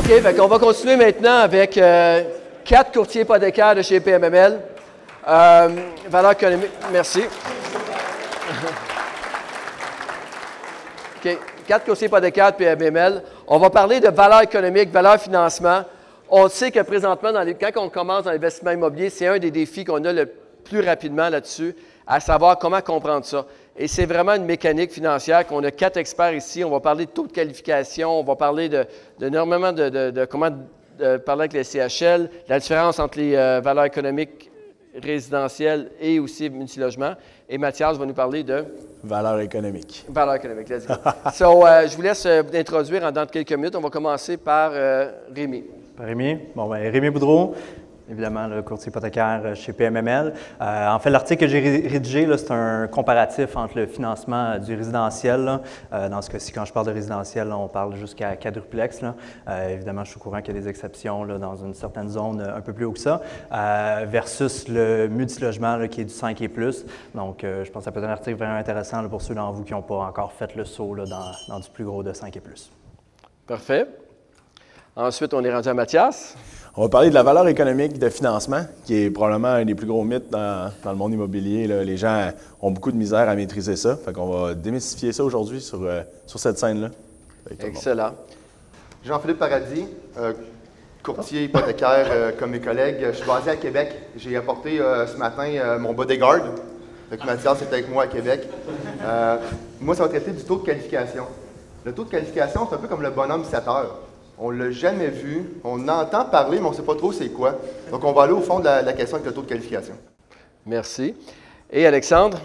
OK, fait qu'on va continuer maintenant avec 4 courtiers hypothécaires de chez PMML. Valeur économique, merci. OK, 4 courtiers hypothécaires de PMML. On va parler de valeur économique, valeur financement. On sait que présentement, quand on commence dans l'investissement immobilier, c'est un des défis qu'on a le plus rapidement là-dessus, à savoir comment comprendre ça. Et c'est vraiment une mécanique financière qu'on a 4 experts ici. On va parler de taux de qualification, on va parler énormément de comment parler avec les CHL, la différence entre les valeurs économiques résidentielles et aussi multilogement. Et Mathias va nous parler de... Valeur économique. Valeur économique, let's go. Je vous laisse vous introduire dans quelques minutes. On va commencer par Rémi. Rémi. Bon, ben, Rémi Boudreau, évidemment, le courtier hypothécaire chez PMML. En fait, l'article que j'ai rédigé, c'est un comparatif entre le financement du résidentiel. Dans ce cas-ci, quand je parle de résidentiel, on parle jusqu'à quadruplex. Évidemment, je suis au courant qu'il y a des exceptions dans une certaine zone un peu plus haut que ça, versus le multilogement qui est du 5 et plus. Donc, je pense que ça peut être un article vraiment intéressant pour ceux d'entre vous qui n'ont pas encore fait le saut dans du plus gros de 5 et plus. Parfait. Ensuite, on est rendu à Mathias. On va parler de la valeur économique de financement, qui est probablement un des plus gros mythes dans le monde immobilier. Là. Les gens ont beaucoup de misère à maîtriser ça. Fait qu'on va démystifier ça aujourd'hui sur cette scène-là. Excellent. Jean-Philippe Paradis, courtier hypothécaire comme mes collègues. Je suis basé à Québec. J'ai apporté ce matin mon bodyguard. Fait que Mathias est avec moi à Québec. Moi, ça va traiter du taux de qualification. Le taux de qualification, c'est un peu comme le bonhomme 7 heures. On ne l'a jamais vu, on entend parler, mais on ne sait pas trop c'est quoi. Donc, on va aller au fond de la question avec le taux de qualification. Merci. Et Alexandre?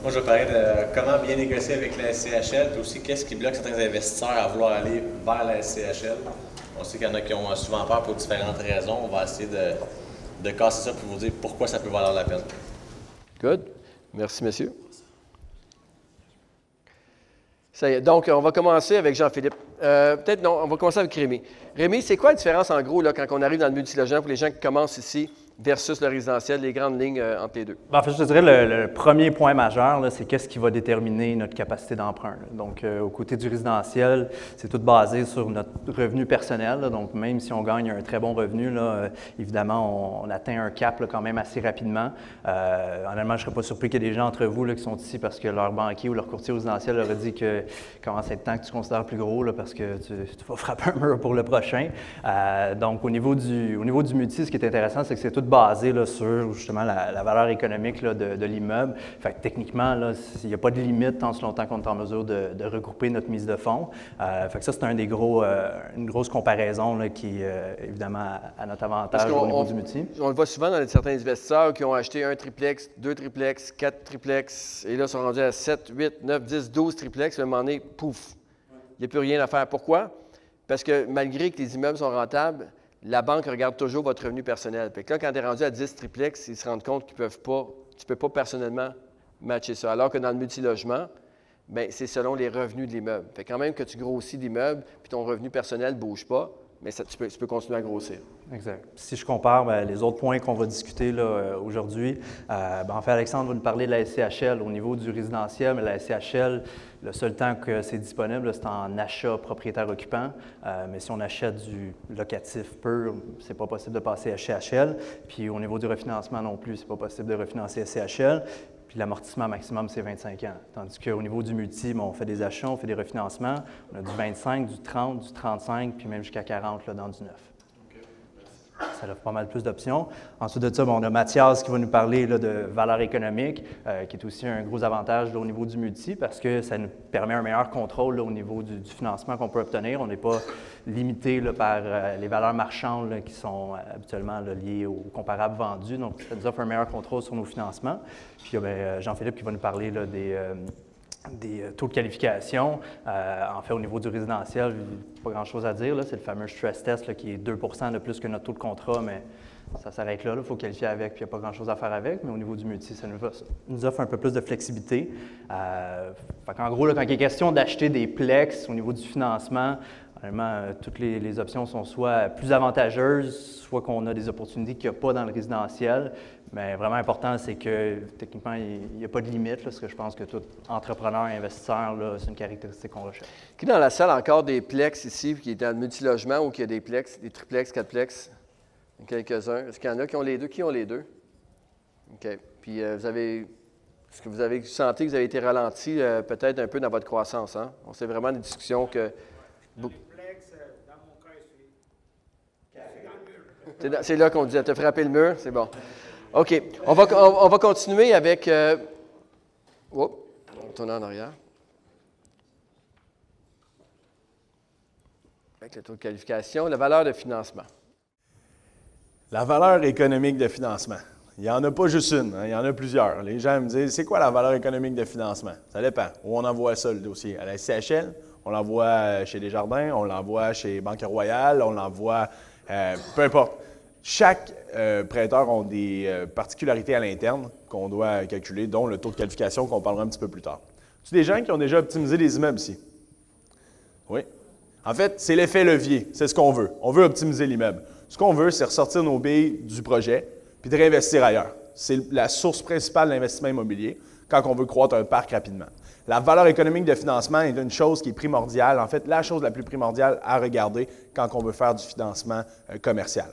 Moi, je vais parler de comment bien négocier avec la SCHL, puis aussi qu'est-ce qui bloque certains investisseurs à vouloir aller vers la SCHL. On sait qu'il y en a qui ont souvent peur pour différentes raisons. On va essayer de casser ça pour vous dire pourquoi ça peut valoir la peine. Good. Merci, messieurs. Ça y est. Donc, on va commencer avec Jean-Philippe. Peut-être non, on va commencer avec Rémi. Rémi, c'est quoi la différence en gros là, quand on arrive dans le multilogement pour les gens qui commencent ici versus le résidentiel, les grandes lignes entre les deux? En fait, je te dirais le premier point majeur, c'est qu'est-ce qui va déterminer notre capacité d'emprunt. Donc, au côté du résidentiel, c'est tout basé sur notre revenu personnel. Donc, même si on gagne un très bon revenu, évidemment, on atteint un cap quand même assez rapidement. Honnêtement, je ne serais pas surpris qu'il y ait des gens entre vous qui sont ici parce que leur banquier ou leur courtier résidentiel leur a dit que commence à être temps que tu considères plus gros parce que tu vas frapper un mur pour le prochain. Donc, au niveau du multi, ce qui est intéressant, c'est que c'est tout basé sur justement la valeur économique de l'immeuble. Fait que techniquement, il n'y a pas de limite tant longtemps qu'on est en mesure de regrouper notre mise de fonds. Fait que ça, c'est une grosse comparaison qui est évidemment à notre avantage au niveau du multi. On le voit souvent dans certains investisseurs qui ont acheté un triplex, 2 triplex, 4 triplex, et là, sont rendus à 7, 8, 9, 10, 12 triplex, à un moment donné, pouf, il n'y a plus rien à faire. Pourquoi? Parce que malgré que les immeubles sont rentables, la banque regarde toujours votre revenu personnel. Puis là, quand tu es rendu à 10 triplex, ils se rendent compte qu'ils peuvent pas, tu ne peux pas personnellement matcher ça. Alors que dans le multilogement, bien, c'est selon les revenus de l'immeuble. Fait quand même que tu grossis l'immeuble, puis ton revenu personnel ne bouge pas, mais ça, tu peux continuer à grossir. Exact. Si je compare les autres points qu'on va discuter aujourd'hui, en fait, Alexandre va nous parler de la SCHL au niveau du résidentiel, mais la SCHL, le seul temps que c'est disponible, c'est en achat propriétaire-occupant. Mais si on achète du locatif pur, c'est pas possible de passer à SCHL. Puis au niveau du refinancement non plus, c'est pas possible de refinancer SCHL. Puis l'amortissement maximum, c'est 25 ans. Tandis qu'au niveau du multi, on fait des achats, on fait des refinancements. On a du 25, du 30, du 35, puis même jusqu'à 40 dans du neuf. Ça offre pas mal plus d'options. Ensuite de ça, on a Mathias qui va nous parler de valeur économique, qui est aussi un gros avantage au niveau du multi parce que ça nous permet un meilleur contrôle au niveau du financement qu'on peut obtenir. On n'est pas limité par les valeurs marchandes qui sont habituellement liées aux comparables vendus. Donc, ça nous offre un meilleur contrôle sur nos financements. Puis, il y a Jean-Philippe qui va nous parler des taux de qualification. En fait, au niveau du résidentiel, pas grand-chose à dire. C'est le fameux stress test qui est 2 de plus que notre taux de contrat, mais ça s'arrête là. Il faut qualifier avec, puis il n'y a pas grand-chose à faire avec. Mais au niveau du multi, ça nous offre un peu plus de flexibilité. En gros, quand il est question d'acheter des plex au niveau du financement, Honnêtement, toutes les options sont soit plus avantageuses, soit qu'on a des opportunités qu'il n'y a pas dans le résidentiel. Mais vraiment important, c'est que techniquement, il n'y a pas de limite, là, parce que je pense que tout entrepreneur et investisseur, c'est une caractéristique qu'on recherche. Qui dans la salle a encore des plex ici, qui est dans le multilogement ou qui a des plex, des triplex, quatreplex? Quelques-uns. Est-ce qu'il y en a qui ont les deux? Qui ont les deux? OK. Puis est-ce que vous avez senti que vous avez été ralenti peut-être un peu dans votre croissance? Hein? C'est vraiment des discussions que... C'est là qu'on disait, tu as frappé le mur, c'est bon. OK. On va continuer avec... on va tourner en arrière. Avec le taux de qualification, la valeur de financement. La valeur économique de financement. Il n'y en a pas juste une, hein, il y en a plusieurs. Les gens me disent, c'est quoi la valeur économique de financement? Ça dépend. Où on envoie ça, le dossier? À la SCHL, on l'envoie chez Desjardins, on l'envoie chez Banque Royale, on l'envoie... peu importe. Chaque prêteur a des particularités à l'interne qu'on doit calculer, dont le taux de qualification qu'on parlera un petit peu plus tard. Tu des gens qui ont déjà optimisé les immeubles ici? Oui. En fait, c'est l'effet levier. C'est ce qu'on veut. On veut optimiser l'immeuble. Ce qu'on veut, c'est ressortir nos billes du projet puis de réinvestir ailleurs. C'est la source principale d'investissement immobilier quand on veut croître un parc rapidement. La valeur économique de financement est une chose qui est primordiale, en fait, la chose la plus primordiale à regarder quand on veut faire du financement commercial.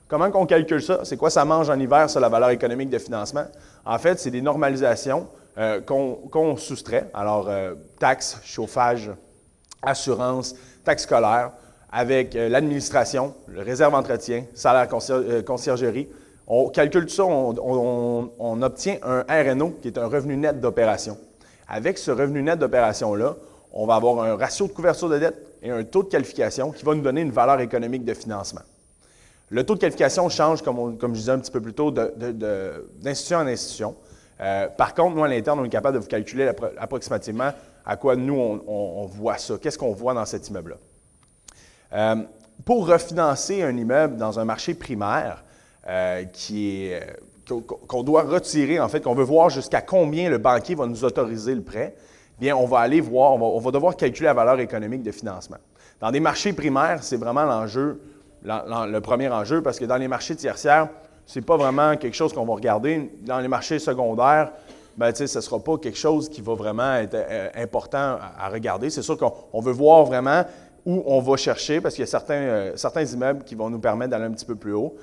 Comment on calcule ça? C'est quoi ça mange en hiver, ça, la valeur économique de financement? En fait, c'est des normalisations qu'on soustrait. Alors, taxes, chauffage, assurance, taxes scolaires, avec l'administration, le réserve entretien, salaire conciergerie. On calcule tout ça, on obtient un RNO, qui est un revenu net d'opération. Avec ce revenu net d'opération-là, on va avoir un ratio de couverture de dette et un taux de qualification qui va nous donner une valeur économique de financement. Le taux de qualification change, comme je disais un petit peu plus tôt, d'institution en institution. Par contre, nous, à l'interne, on est capable de vous calculer approximativement à quoi nous, on voit ça. Qu'est-ce qu'on voit dans cet immeuble-là? Pour refinancer un immeuble dans un marché primaire qu'on doit retirer, en fait, qu'on veut voir jusqu'à combien le banquier va nous autoriser le prêt, bien, on va aller voir, on va devoir calculer la valeur économique de financement. Dans des marchés primaires, c'est vraiment l'enjeu, le premier enjeu, parce que dans les marchés tertiaires, ce n'est pas vraiment quelque chose qu'on va regarder. Dans les marchés secondaires, bien, ce ne sera pas quelque chose qui va vraiment être important à regarder. C'est sûr qu'on veut voir vraiment où on va chercher, parce qu'il y a certains immeubles qui vont nous permettre d'aller un petit peu plus haut.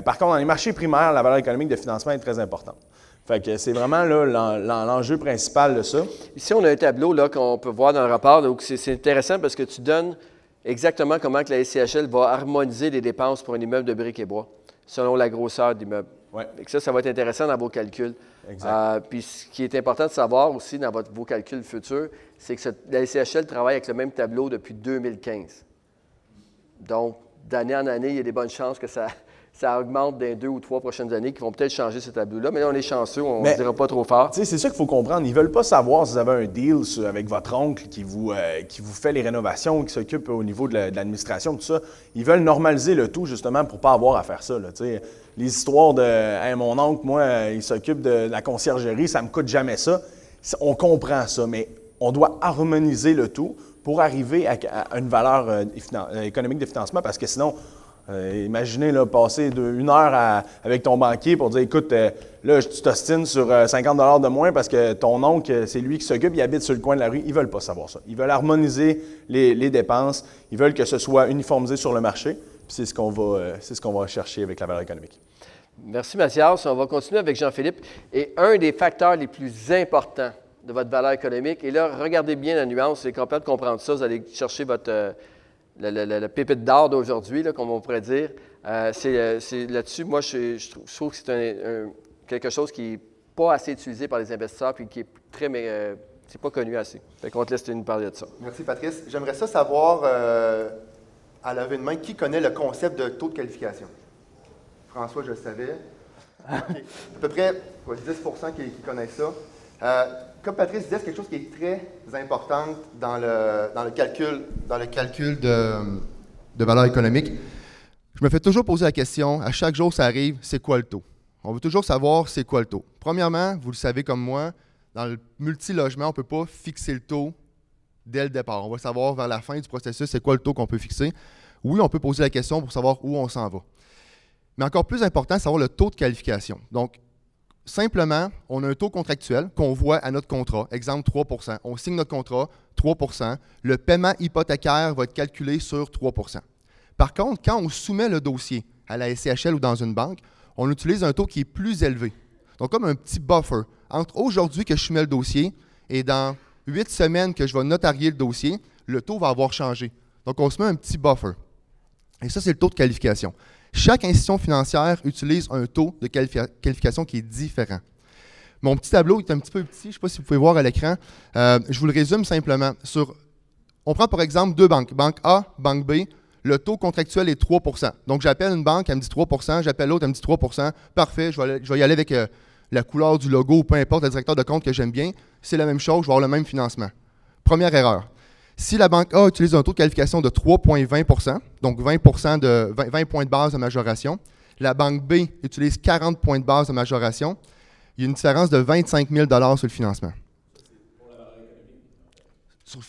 Par contre, dans les marchés primaires, la valeur économique de financement est très importante. Fait que c'est vraiment l'enjeu principal de ça. Ici, on a un tableau là, qu'on peut voir dans le rapport. C'est intéressant parce que tu donnes exactement comment que la SCHL va harmoniser les dépenses pour un immeuble de briques et bois, selon la grosseur de l'immeuble. Ouais. Ça va être intéressant dans vos calculs. Puis ce qui est important de savoir aussi dans vos calculs futurs, c'est que la SCHL travaille avec le même tableau depuis 2015. Donc, d'année en année, il y a des bonnes chances que ça augmente dans les 2 ou 3 prochaines années, qui vont peut-être changer ce tableau-là. Mais là, on est chanceux, on ne dira pas trop fort. C'est ça qu'il faut comprendre. Ils ne veulent pas savoir si vous avez un deal avec votre oncle qui vous fait les rénovations, qui s'occupe au niveau de l'administration, tout ça. Ils veulent normaliser le tout, justement, pour ne pas avoir à faire ça. Là, les histoires de hey, mon oncle, moi, il s'occupe de la conciergerie, ça ne me coûte jamais ça. On comprend ça, mais on doit harmoniser le tout pour arriver à une valeur économique de financement, parce que sinon, imaginez là, passer une heure avec ton banquier pour dire, écoute, là, tu t'ostines sur 50 $ de moins parce que ton oncle, c'est lui qui s'occupe, il habite sur le coin de la rue. Ils ne veulent pas savoir ça. Ils veulent harmoniser les dépenses. Ils veulent que ce soit uniformisé sur le marché. Puis c'est ce qu'on va chercher avec la valeur économique. Merci, Mathias. On va continuer avec Jean-Philippe. Et un des facteurs les plus importants de votre valeur économique, et là, regardez bien la nuance, c'est complètement de comprendre ça. Vous allez chercher votre... le pépite d'or d'aujourd'hui, comme on pourrait dire, c'est là-dessus, moi, je trouve que c'est quelque chose qui n'est pas assez utilisé par les investisseurs puis qui est c'est pas connu assez. Fait qu'on te laisse nous parler de ça. Merci, Patrice. J'aimerais ça savoir, à la levée de main, qui connaît le concept de taux de qualification? François, je le savais. Okay. À peu près 10 qui connaissent ça. Comme Patrice disait, c'est quelque chose qui est très important dans le calcul de valeur économique. Je me fais toujours poser la question, à chaque jour ça arrive, c'est quoi le taux? On veut toujours savoir c'est quoi le taux. Premièrement, vous le savez comme moi, dans le multilogement, on ne peut pas fixer le taux dès le départ. On va savoir vers la fin du processus c'est quoi le taux qu'on peut fixer. Oui, on peut poser la question pour savoir où on s'en va. Mais encore plus important, c'est savoir le taux de qualification. Donc, simplement, on a un taux contractuel qu'on voit à notre contrat. Exemple, 3 %. On signe notre contrat, 3 %. Le paiement hypothécaire va être calculé sur 3 %. Par contre, quand on soumet le dossier à la SCHL ou dans une banque, on utilise un taux qui est plus élevé. Donc, comme un petit buffer entre aujourd'hui que je soumets le dossier et dans 8 semaines que je vais notarier le dossier, le taux va avoir changé. Donc, on se met un petit buffer. Et ça, c'est le taux de qualification. Chaque institution financière utilise un taux de qualification qui est différent. Mon petit tableau est un petit peu petit, je ne sais pas si vous pouvez voir à l'écran. Je vous le résume simplement. On prend par exemple deux banques, banque A, banque B. Le taux contractuel est 3 %. Donc, j'appelle une banque, elle me dit 3 %, j'appelle l'autre, elle me dit 3 %. Parfait, je vais y aller avec la couleur du logo ou peu importe, le directeur de compte que j'aime bien. C'est la même chose, je vais avoir le même financement. Première erreur. Si la banque A utilise un taux de qualification de 3,20 %, donc 20 points de base de majoration, la banque B utilise 40 points de base de majoration, il y a une différence de 25 000 sur le financement. Sur le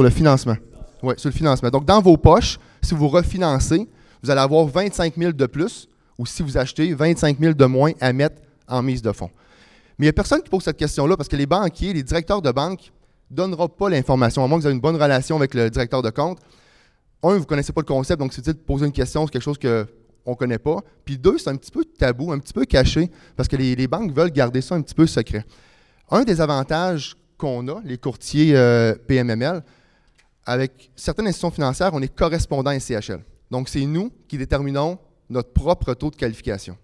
financement. Oui, sur le financement. Donc, dans vos poches, si vous refinancez, vous allez avoir 25 000 de plus, ou si vous achetez, 25 000 de moins à mettre en mise de fonds. Mais il n'y a personne qui pose cette question-là parce que les banquiers, les directeurs de banque ne donneront pas l'information, à moins que vous ayez une bonne relation avec le directeur de compte. Un, vous ne connaissez pas le concept, donc c'est utile de poser une question sur quelque chose qu'on ne connaît pas. Puis deux, c'est un petit peu tabou, un petit peu caché, parce que les banques veulent garder ça un petit peu secret. Un des avantages qu'on a, les courtiers PMML, avec certaines institutions financières, on est correspondant SCHL. Donc, c'est nous qui déterminons notre propre taux de qualification.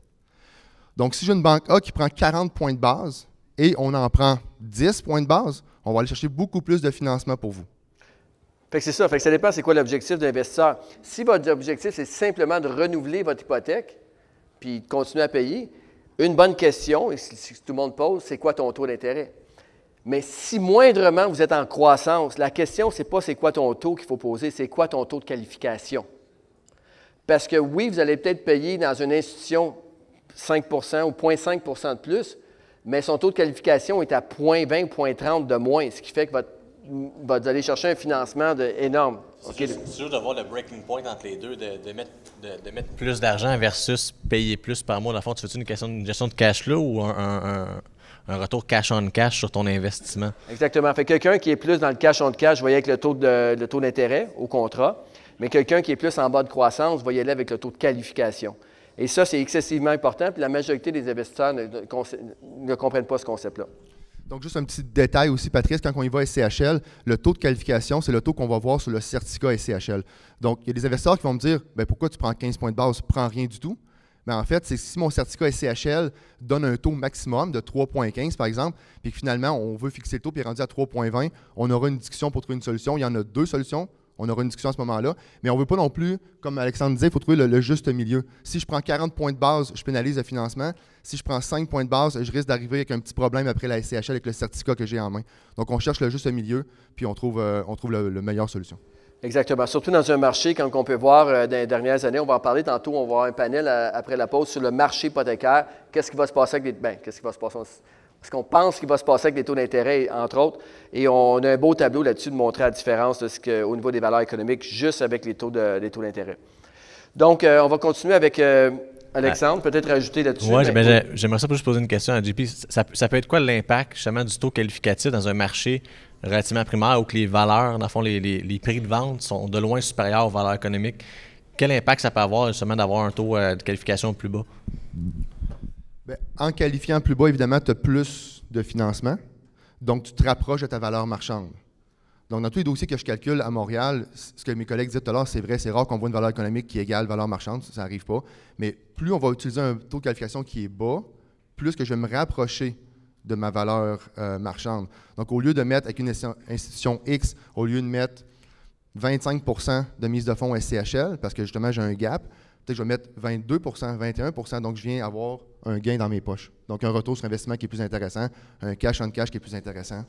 Donc, si j'ai une banque A qui prend 40 points de base et on en prend 10 points de base, on va aller chercher beaucoup plus de financement pour vous. Fait que c'est ça. Fait que ça dépend c'est quoi l'objectif de l'investisseur. Si votre objectif, c'est simplement de renouveler votre hypothèque puis de continuer à payer, une bonne question, et si tout le monde pose, c'est quoi ton taux d'intérêt? Mais si moindrement vous êtes en croissance, la question, ce n'est pas c'est quoi ton taux qu'il faut poser, c'est quoi ton taux de qualification. Parce que oui, vous allez peut-être payer dans une institution 5 % ou 0,5 % de plus, mais son taux de qualification est à 0,20 ou 0,30 de moins, ce qui fait que vous allez chercher un financement énorme. C'est juste de voir le breaking point entre les deux, de mettre plus d'argent versus payer plus par mois. Dans le fond, tu fais-tu une gestion de cash flow ou un retour cash on cash sur ton investissement? Exactement. Fait quelqu'un qui est plus dans le cash on cash, va y aller avec le taux d'intérêt au contrat, mais quelqu'un qui est plus en bas de croissance va y aller avec le taux de qualification. Et ça, c'est excessivement important, puis la majorité des investisseurs ne comprennent pas ce concept-là. Donc, juste un petit détail aussi, Patrice, quand on y va à SCHL, le taux de qualification, c'est le taux qu'on va voir sur le certificat SCHL. Donc, il y a des investisseurs qui vont me dire « Pourquoi tu prends 15 points de base, tu ne prends rien du tout? » Mais en fait, c'est si mon certificat SCHL donne un taux maximum de 3,15 par exemple, puis que finalement, on veut fixer le taux puis rendu à 3,20, on aura une discussion pour trouver une solution. Il y en a deux solutions. On aura une discussion à ce moment-là. Mais on ne veut pas non plus, comme Alexandre disait, il faut trouver le juste milieu. Si je prends 40 points de base, je pénalise le financement. Si je prends 5 points de base, je risque d'arriver avec un petit problème après la SCHL avec le certificat que j'ai en main. Donc, on cherche le juste milieu, puis on trouve la meilleure solution. Exactement. Surtout dans un marché, comme on peut voir dans les dernières années, on va en parler tantôt, on va avoir un panel après la pause sur le marché hypothécaire. Qu'est-ce qui va se passer avec qu'est-ce qui va se passer? Ce qu'on pense qu'il va se passer avec les taux d'intérêt, entre autres. Et on a un beau tableau là-dessus de montrer la différence au niveau des valeurs économiques, juste avec les taux d'intérêt. Donc, on va continuer avec Alexandre, peut-être rajouter là-dessus. Oui, j'aimerais ça pour juste poser une question à JP. Ça peut être quoi l'impact justement du taux qualificatif dans un marché relativement primaire où que les valeurs, dans le fond, les prix de vente sont de loin supérieurs aux valeurs économiques? Quel impact ça peut avoir justement d'avoir un taux de qualification plus bas? Bien, en qualifiant plus bas, évidemment, tu as plus de financement. Donc, tu te rapproches de ta valeur marchande. Donc, dans tous les dossiers que je calcule à Montréal, ce que mes collègues disaient tout à l'heure, c'est vrai, c'est rare qu'on voit une valeur économique qui égale valeur marchande, ça n'arrive pas. Mais plus on va utiliser un taux de qualification qui est bas, plus que je vais me rapprocher de ma valeur marchande. Donc, au lieu de mettre avec une institution X, au lieu de mettre 25 % de mise de fonds SCHL, parce que justement, j'ai un gap, peut-être que je vais mettre 22 %, 21 %, donc je viens avoir un gain dans mes poches. Donc, un retour sur investissement qui est plus intéressant, un cash on cash qui est plus intéressant.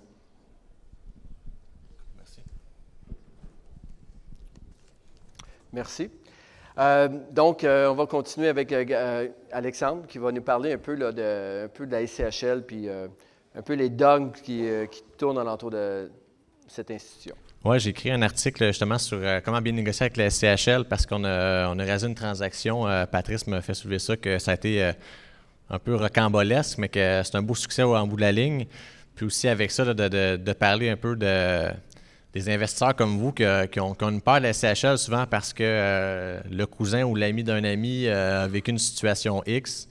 Merci. Donc, on va continuer avec Alexandre qui va nous parler un peu de la SCHL puis un peu les dogmes qui tournent alentour de cette institution. Oui, j'ai écrit un article justement sur comment bien négocier avec la SCHL parce qu'on a réalisé une transaction. Patrice me fait soulever ça, que ça a été un peu rocambolesque, mais que c'est un beau succès en bout de la ligne. Puis aussi avec ça, là, de parler un peu des investisseurs comme vous qui ont une peur de la SCHL souvent parce que le cousin ou l'ami d'un ami a vécu une situation X.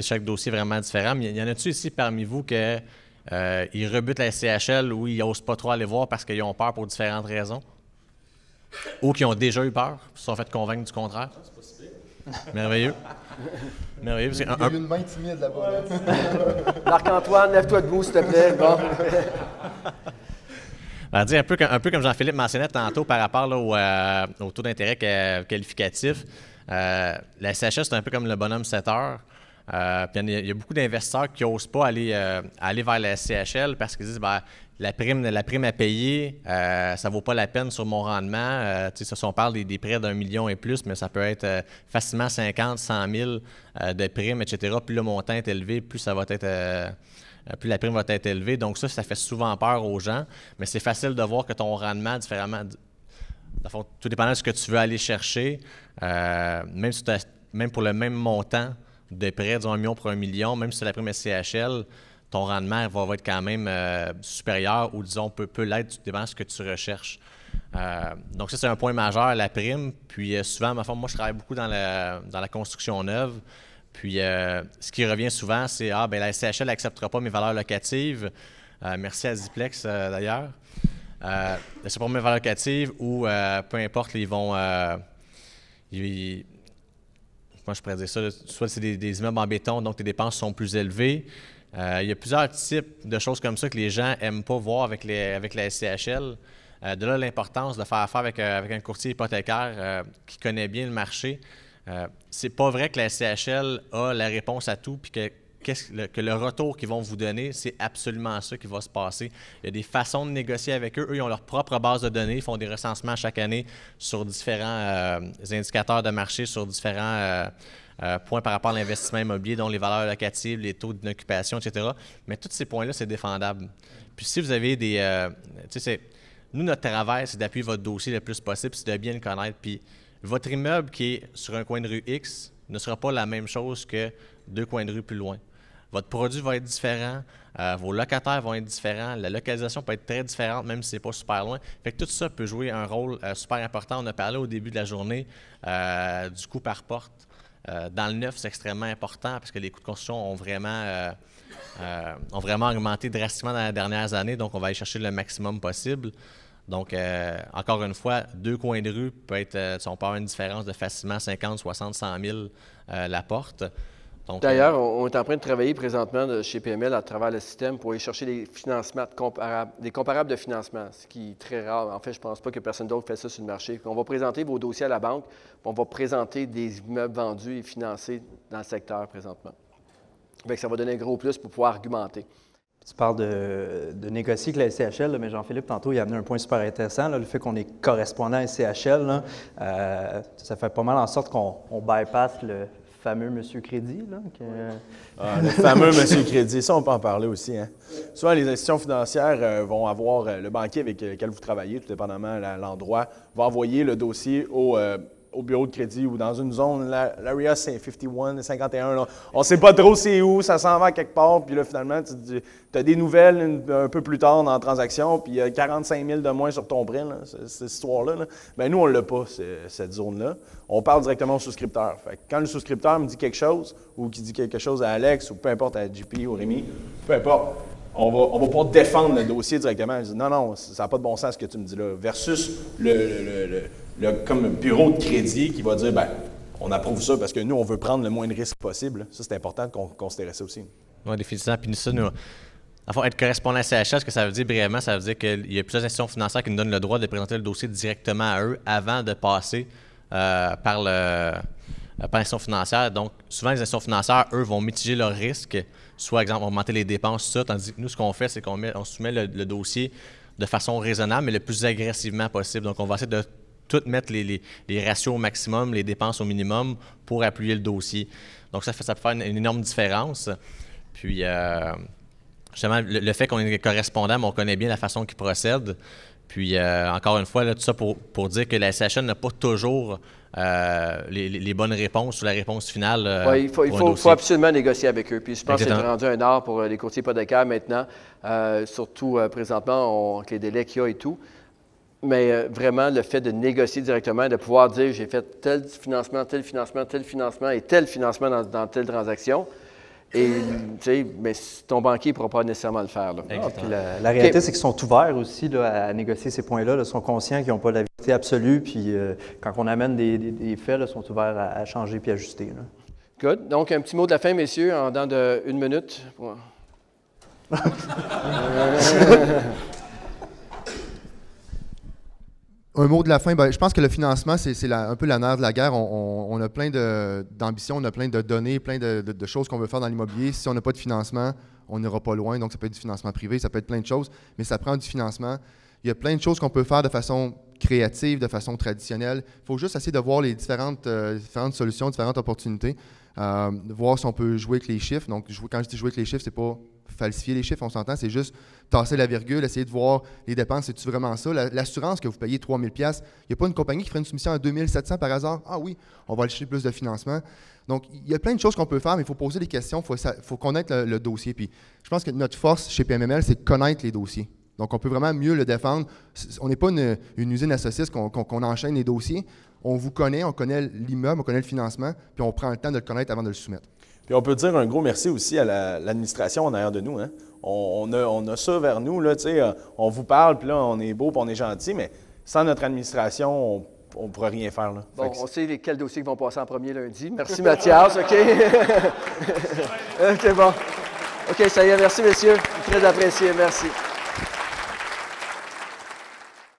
Chaque dossier est vraiment différent. Mais y en a-tu ici parmi vous que ils rebutent la SCHL ou ils n'osent pas trop aller voir parce qu'ils ont peur pour différentes raisons? Ou qui ont déjà eu peur, se sont fait convaincre du contraire? C'est pas si pire. Merveilleux. Merveilleux. Il y a eu une main timide là-bas. Marc-Antoine, lève-toi debout, s'il te plaît. Bon. Alors, un peu comme Jean-Philippe mentionnait tantôt par rapport là, au taux d'intérêt qualificatif, la SCHL, c'est un peu comme le bonhomme 7 heures. Puis il y a beaucoup d'investisseurs qui n'osent pas aller vers la SCHL parce qu'ils disent la prime à payer, ça ne vaut pas la peine sur mon rendement. Si on parle des prêts d'1 million et plus, mais ça peut être facilement 50, 100 000 de primes, etc. Plus le montant est élevé, plus ça va être plus la prime va être élevée. Donc ça fait souvent peur aux gens, mais c'est facile de voir que ton rendement, différemment, tout dépendant de ce que tu veux aller chercher, même pour le même montant de prêt, disons 1 million pour 1 million, même si c'est la prime SCHL, ton rendement va être quand même supérieur ou, disons, peut l'être, tout dépend de ce que tu recherches. Donc ça, c'est un point majeur, la prime. Puis souvent, moi, je travaille beaucoup dans la construction neuve. Puis ce qui revient souvent, c'est la SCHL n'acceptera pas mes valeurs locatives. Merci à Ziplex, d'ailleurs. C'est pour mes valeurs locatives ou peu importe, ils vont... Moi, je pourrais dire ça, soit c'est des immeubles en béton, donc tes dépenses sont plus élevées. Il y a plusieurs types de choses comme ça que les gens n'aiment pas voir avec la SCHL. De là, l'importance de faire affaire avec un courtier hypothécaire qui connaît bien le marché. C'est pas vrai que la SCHL a la réponse à tout, puis que le retour qu'ils vont vous donner, c'est absolument ça qui va se passer. Il y a des façons de négocier avec eux. Eux, ils ont leur propre base de données, ils font des recensements chaque année sur différents indicateurs de marché, sur différents points par rapport à l'investissement immobilier, dont les valeurs locatives, les taux d'occupation, etc. Mais tous ces points-là, c'est défendable. Puis si vous avez nous, notre travail, c'est d'appuyer votre dossier le plus possible, c'est de bien le connaître. Puis votre immeuble qui est sur un coin de rue X ne sera pas la même chose que 2 coins de rue plus loin. Votre produit va être différent, vos locataires vont être différents, la localisation peut être très différente, même si ce n'est pas super loin. Fait que tout ça peut jouer un rôle super important. On a parlé au début de la journée du coût par porte. Dans le neuf, c'est extrêmement important parce que les coûts de construction ont vraiment augmenté drastiquement dans les dernières années, donc on va aller chercher le maximum possible. Donc, encore une fois, 2 coins de rue on peut avoir une différence de facilement 50, 60, 100 000 la porte. D'ailleurs, on est en train de travailler présentement chez PML à travers le système pour aller chercher des financements des comparables de financement, ce qui est très rare. En fait, je ne pense pas que personne d'autre fait ça sur le marché. On va présenter vos dossiers à la banque, puis on va présenter des immeubles vendus et financés dans le secteur présentement. Donc, ça va donner un gros plus pour pouvoir argumenter. Tu parles de négocier avec la SCHL, mais Jean-Philippe, tantôt, il a amené un point super intéressant, le fait qu'on est correspondant à la SCHL. Ça fait pas mal en sorte qu'on bypasse le fameux Monsieur Crédit. Le fameux Monsieur Crédit, ça, on peut en parler aussi. Hein. Souvent, les institutions financières vont avoir le banquier avec lequel vous travaillez, tout dépendamment de l'endroit, va envoyer le dossier au bureau de crédit ou dans une zone, l'area c'est 51, 51, là. On ne sait pas trop c'est où, ça s'en va quelque part, puis là, finalement, tu as des nouvelles un peu plus tard dans la transaction, puis il y a 45 000 de moins sur ton prêt, là, cette histoire-là. Là. Bien, nous, on ne l'a pas, cette zone-là. On parle directement au souscripteur. Fait que quand le souscripteur me dit quelque chose, ou qu'il dit quelque chose à Alex, ou peu importe à JP ou Rémi, peu importe, on va pas défendre le dossier directement. Je dis, non, ça n'a pas de bon sens ce que tu me dis là. Versus comme bureau de crédit qui va dire, on approuve ça parce que nous, on veut prendre le moins de risques possible. Ça, c'est important de considérer ça aussi. Oui, définitivement. Puis ça, nous, être correspondant à CHL, ce que ça veut dire brièvement, ça veut dire qu'il y a plusieurs institutions financières qui nous donnent le droit de présenter le dossier directement à eux avant de passer par l'institution financière. Donc, souvent, les institutions financières, eux, vont mitiger leurs risques, soit, exemple, augmenter les dépenses, tout ça, tandis que nous, ce qu'on fait, c'est qu'on soumet le dossier de façon raisonnable, mais le plus agressivement possible. Donc, on va essayer de tout mettre les ratios au maximum, les dépenses au minimum pour appuyer le dossier. Donc, ça peut faire une énorme différence. Puis, justement, le fait qu'on est correspondant, on connaît bien la façon qu'ils procèdent. Puis, encore une fois, là, tout ça pour dire que la SCHL n'a pas toujours les bonnes réponses ou la réponse finale. Il faut absolument négocier avec eux. Puis je pense que c'est rendu un art pour les courtiers hypothécaires maintenant, surtout présentement, avec les délais qu'il y a et tout. Mais vraiment, le fait de négocier directement, de pouvoir dire j'ai fait tel financement, tel financement, tel financement et tel financement dans telle transaction. Et mais ton banquier ne pourra pas nécessairement le faire. Là. Puis la réalité, c'est qu'ils sont ouverts aussi là, à négocier ces points-là. Ils sont conscients qu'ils n'ont pas la vérité absolue. Puis quand on amène des faits, ils sont ouverts à changer puis ajuster. Là. Good. Donc, un petit mot de la fin, messieurs, en dedans de 1 minute. Un mot de la fin, je pense que le financement, c'est un peu la nerf de la guerre. On a plein d'ambitions, on a plein de données, plein de choses qu'on veut faire dans l'immobilier. Si on n'a pas de financement, on n'ira pas loin. Donc, ça peut être du financement privé, ça peut être plein de choses, mais ça prend du financement. Il y a plein de choses qu'on peut faire de façon créative, de façon traditionnelle. Il faut juste essayer de voir les différentes solutions, différentes opportunités, voir si on peut jouer avec les chiffres. Donc, quand je dis jouer avec les chiffres, c'est pas falsifier les chiffres, on s'entend, c'est juste tasser la virgule, essayer de voir les dépenses, c'est-tu vraiment ça? L'assurance que vous payez 3 000 $, il n'y a pas une compagnie qui ferait une soumission à 2 700 par hasard? Ah oui, on va aller chercher plus de financement. Donc, il y a plein de choses qu'on peut faire, mais il faut poser des questions, il faut connaître le dossier. Puis, je pense que notre force chez PMML, c'est de connaître les dossiers. Donc, on peut vraiment mieux le défendre. On n'est pas une usine à saucisses qu'on enchaîne les dossiers. On vous connaît, on connaît l'immeuble, on connaît le financement, puis on prend le temps de le connaître avant de le soumettre. Puis on peut dire un gros merci aussi à l'administration en arrière de nous. Hein? On a ça vers nous, là, on vous parle, puis là, on est beau, puis on est gentil, mais sans notre administration, on ne pourrait rien faire. Là. Bon, on sait quels dossiers vont passer en premier lundi. Merci Mathias, OK? OK, bon. OK, ça y est, merci messieurs. Très apprécié, merci.